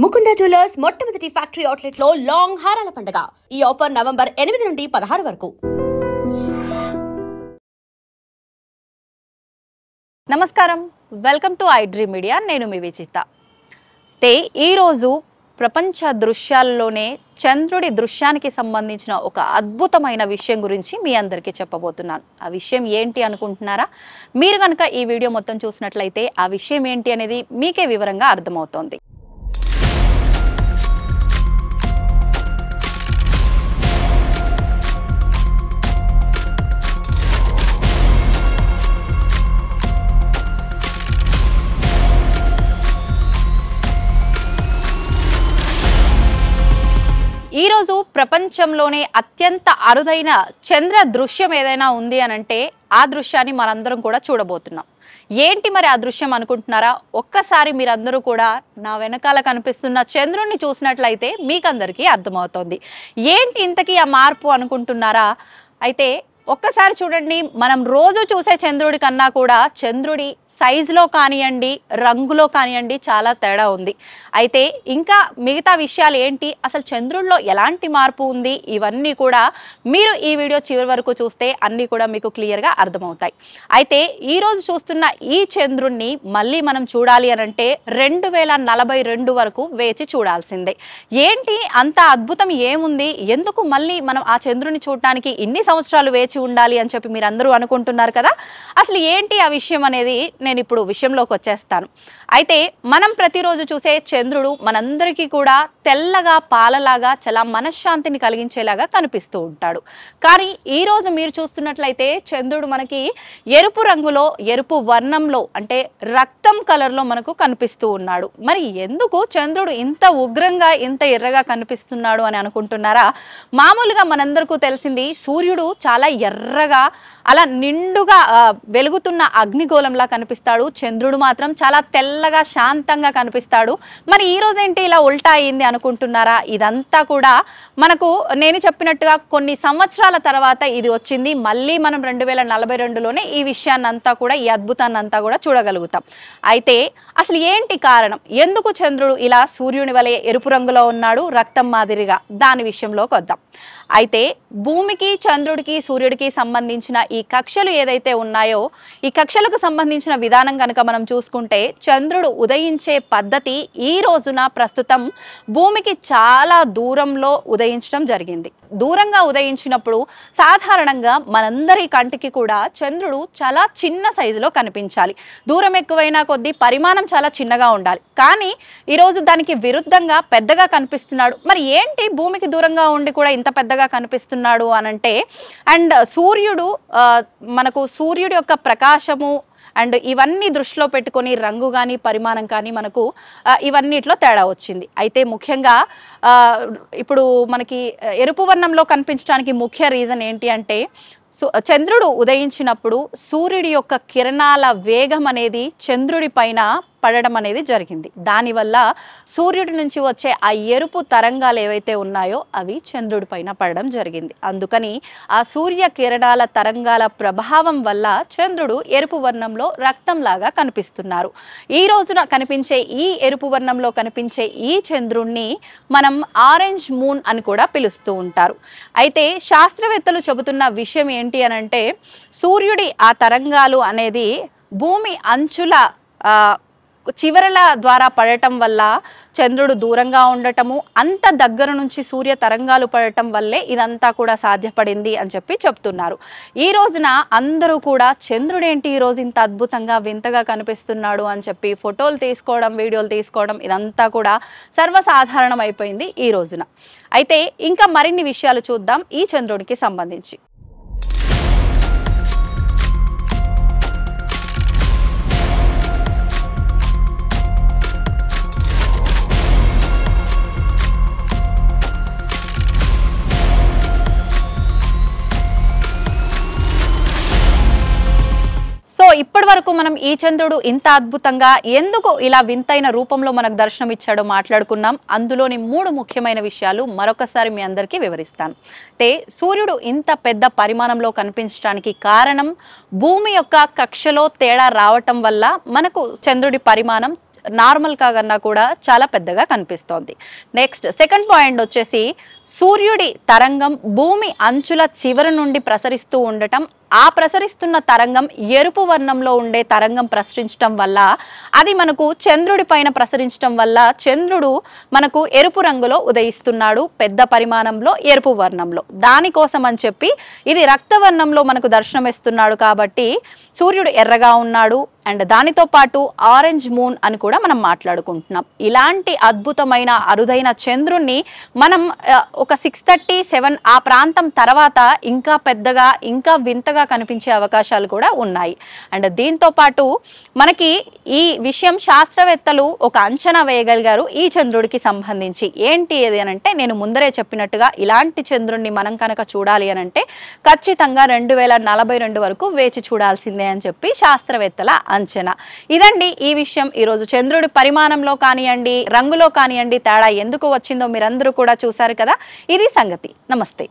Mukunda jewellers మొట్టమొదటి factory outlet లో long హారాల పండుగ. ఈ ఆఫర్ నవంబర్ 8 నుండి 16 వరకు. నమస్కారం, వెల్కమ్ టు ఐడ్రీమ్ మీడియా. నేను మీ విచిత. ఈ రోజు ప్రపంచ దృశ్యాల్లోనే చంద్రుడి దృశ్యానికి సంబంధించిన ఒక అద్భుతమైన విషయం గురించి మీ అందరికీ చెప్పబోతున్నాను. ఆ విషయం ఏంటి అనుకుంటున్నారా? మీరు కనుక ఈ వీడియో మొత్తం చూసినట్లయితే ఆ విషయం ఏంటి అనేది మీకే వివరంగా అర్థమవుతోంది. ఈ రోజు ప్రపంచంలోనే అత్యంత అరుదైన చంద్ర దృశ్యం ఏదైనా ఉంది అనంటే ఆ దృశ్యాన్ని మనందరం కూడా చూడబోతున్నాం. ఏంటి మరి ఆ దృశ్యం అనుకుంటున్నారా? ఒక్కసారి మీరందరూ కూడా నా వెనకాల కనిపిస్తున్న చంద్రుడిని చూసినట్లయితే మీకందరికీ అర్థమవుతోంది. ఏంటి ఇంతకీ ఆ మార్పు అనుకుంటున్నారా? అయితే ఒక్కసారి చూడండి, మనం రోజు చూసే చంద్రుడి కన్నా కూడా చంద్రుడి సైజులో కానివ్వండి, రంగులో కానివ్వండి చాలా తేడా ఉంది. అయితే ఇంకా మిగతా విషయాలు ఏంటి, అసలు చంద్రుడిలో ఎలాంటి మార్పు ఉంది, ఇవన్నీ కూడా మీరు ఈ వీడియో చివరి వరకు చూస్తే అన్నీ కూడా మీకు క్లియర్గా అర్థమవుతాయి. అయితే ఈరోజు చూస్తున్న ఈ చంద్రుడిని మళ్ళీ మనం చూడాలి అనంటే 2042 వరకు వేచి చూడాల్సిందే. ఏంటి అంత అద్భుతం ఏముంది, ఎందుకు మళ్ళీ మనం ఆ చంద్రుడిని చూడటానికి ఇన్ని సంవత్సరాలు వేచి ఉండాలి అని చెప్పి మీరు అందరూ అనుకుంటున్నారు కదా. అసలు ఏంటి ఆ విషయం అనేది నేను ఇప్పుడు విషయంలోకి వచ్చేస్తాను. అయితే మనం ప్రతిరోజు చూసే చంద్రుడు మనందరికీ కూడా తెల్లగా పాలలాగా చాలా మనశ్శాంతిని కలిగించేలాగా కనిపిస్తూ ఉంటాడు. కానీ ఈరోజు మీరు చూస్తున్నట్లయితే చంద్రుడు మనకి ఎరుపు రంగులో, ఎరుపు వర్ణంలో అంటే రక్తం కలర్లో మనకు కనిపిస్తూ ఉన్నాడు. మరి ఎందుకు చంద్రుడు ఇంత ఉగ్రంగా, ఇంత ఎర్రగా కనిపిస్తున్నాడు అని అనుకుంటున్నారా? మామూలుగా మనందరికీ తెలిసింది సూర్యుడు చాలా ఎర్రగా అలా నిండుగా వెలుగుతున్న అగ్నిగోళంలా కనిపిస్తాడు. చంద్రుడు మాత్రం చాలా తెల్లగా శాంతంగా కనిపిస్తాడు. మరి ఈ రోజు ఏంటి ఇలా ఉల్టా అయింది అనుకుంటున్నారా? ఇదంతా కూడా మనకు నేను చెప్పినట్టుగా కొన్ని సంవత్సరాల తర్వాత ఇది వచ్చింది. మళ్ళీ మనం 2042లోనే ఈ విషయాన్ని అంతా కూడా, ఈ అద్భుతాన్ని అంతా కూడా చూడగలుగుతాం. అయితే అసలు ఏంటి కారణం, ఎందుకు చంద్రుడు ఇలా సూర్యుని వలె ఎరుపు రంగులో ఉన్నాడు, రక్తం మాదిరిగా? దాని విషయంలోకి వద్దాం. అయితే భూమికి, చంద్రుడికి, సూర్యుడికి సంబంధించిన ఈ కక్షలు ఏదైతే ఉన్నాయో, ఈ కక్షలకు సంబంధించిన విధానం కనుక మనం చూసుకుంటే చంద్రుడు ఉదయించే పద్ధతి ఈ రోజున ప్రస్తుతం భూమికి చాలా దూరంలో ఉదయించడం జరిగింది. దూరంగా ఉదయించినప్పుడు సాధారణంగా మనందరి కంటికి కూడా చంద్రుడు చాలా చిన్న సైజులో కనిపించాలి. దూరం ఎక్కువైనా కొద్దీ పరిమాణం చాలా చిన్నగా ఉండాలి. కానీ ఈరోజు దానికి విరుద్ధంగా పెద్దగా కనిపిస్తున్నాడు. మరి ఏంటి భూమికి దూరంగా ఉండి కూడా ఇంత పెద్దగా కనిపిస్తున్నాడు అనంటే, అండ్ సూర్యుడు మనకు సూర్యుడి యొక్క ప్రకాశము అండ్ ఇవన్నీ దృష్టిలో పెట్టుకొని రంగు కానీ, పరిమాణం కానీ మనకు ఇవన్నిట్లో తేడా వచ్చింది. అయితే ముఖ్యంగా ఇప్పుడు మనకి ఎరుపు వర్ణంలో కనిపించడానికి ముఖ్య రీజన్ ఏంటి అంటే, చంద్రుడు ఉదయించినప్పుడు సూర్యుడి యొక్క కిరణాల వేగం అనేది చంద్రుడి పైన పడడం అనేది జరిగింది. దానివల్ల సూర్యుడి నుంచి వచ్చే ఆ ఎరుపు తరంగాలు ఏవైతే ఉన్నాయో అవి చంద్రుడి పైన పడడం జరిగింది. అందుకని ఆ సూర్య కిరణాల తరంగాల ప్రభావం వల్ల చంద్రుడు ఎరుపు వర్ణంలో రక్తంలాగా కనిపిస్తున్నారు. ఈ రోజున కనిపించే ఈ ఎరుపు వర్ణంలో కనిపించే ఈ చంద్రుణ్ణి మనం ఆరెంజ్ మూన్ అని కూడా పిలుస్తూ ఉంటారు. అయితే శాస్త్రవేత్తలు చెబుతున్న విషయం ఏంటి అనంటే, సూర్యుడి ఆ తరంగాలు అనేది భూమి అంచుల చివరల ద్వారా పడటం వల్ల చంద్రుడు దూరంగా ఉండటము, అంత దగ్గర నుంచి సూర్య తరంగాలు పడటం వల్లే ఇదంతా కూడా సాధ్యపడింది అని చెప్పి చెప్తున్నారు. ఈ రోజున అందరూ కూడా చంద్రుడు ఏంటి ఈరోజు ఇంత అద్భుతంగా వింతగా కనిపిస్తున్నాడు అని చెప్పి ఫోటోలు తీసుకోవడం, వీడియోలు తీసుకోవడం ఇదంతా కూడా సర్వసాధారణం అయిపోయింది ఈ రోజున. అయితే ఇంకా మరిన్ని విషయాలు చూద్దాం ఈ చంద్రుడికి సంబంధించి. ఇప్పటి వరకు మనం ఈ చంద్రుడు ఇంత అద్భుతంగా ఎందుకు ఇలా వింతైన రూపంలో మనకు దర్శనం ఇచ్చాడో మాట్లాడుకున్నాం. అందులోని 3 ముఖ్యమైన విషయాలు మరొకసారి మీ అందరికీ వివరిస్తాను. అంటే సూర్యుడు ఇంత పెద్ద పరిమాణంలో కనిపించడానికి కారణం భూమి యొక్క కక్షలో తేడా రావటం వల్ల మనకు చంద్రుడి పరిమాణం నార్మల్ కన్నా కూడా చాలా పెద్దగా కనిపిస్తోంది. నెక్స్ట్ సెకండ్ పాయింట్ వచ్చేసి సూర్యుడి తరంగం భూమి అంచుల చివరి నుండి ప్రసరిస్తూ ఉండటం, ఆ ప్రసరిస్తున్న తరంగం ఎరుపు వర్ణంలో ఉండే తరంగం ప్రసరించడం వల్ల అది మనకు చంద్రుడి పైన ప్రసరించడం వల్ల చంద్రుడు మనకు ఎరుపు రంగులో ఉదయిస్తున్నాడు, పెద్ద పరిమాణంలో ఎరుపు వర్ణంలో. దానికోసం అని చెప్పి ఇది రక్తవర్ణంలో మనకు దర్శనమిస్తున్నాడు కాబట్టి సూర్యుడు ఎర్రగా ఉన్నాడు. అండ్ దానితో పాటు ఆరెంజ్ మూన్ అని కూడా మనం మాట్లాడుకుంటున్నాం. ఇలాంటి అద్భుతమైన అరుదైన చంద్రుణ్ణి మనం ఒక 6:30, 7 ఆ ప్రాంతం తర్వాత ఇంకా పెద్దగా ఇంకా వింతగా కనిపించే అవకాశాలు కూడా ఉన్నాయి. అండ్ దీంతో పాటు మనకి ఈ విషయం శాస్త్రవేత్తలు ఒక అంచనా వేయగలిగారు ఈ చంద్రుడికి సంబంధించి. ఏంటి ఏది అని అంటే, నేను ముందరే చెప్పినట్టుగా ఇలాంటి చంద్రుడిని మనం కనుక చూడాలి అని అంటే ఖచ్చితంగా 2042 వరకు వేచి చూడాల్సిందే అని చెప్పి శాస్త్రవేత్తల అంచనా. ఇదండి ఈ విషయం. ఈరోజు చంద్రుడి పరిమాణంలో కానివ్వండి, రంగులో కానివ్వండి తేడా ఎందుకు వచ్చిందో మీరందరూ కూడా చూసారు కదా. ఇది సంగతి. నమస్తే.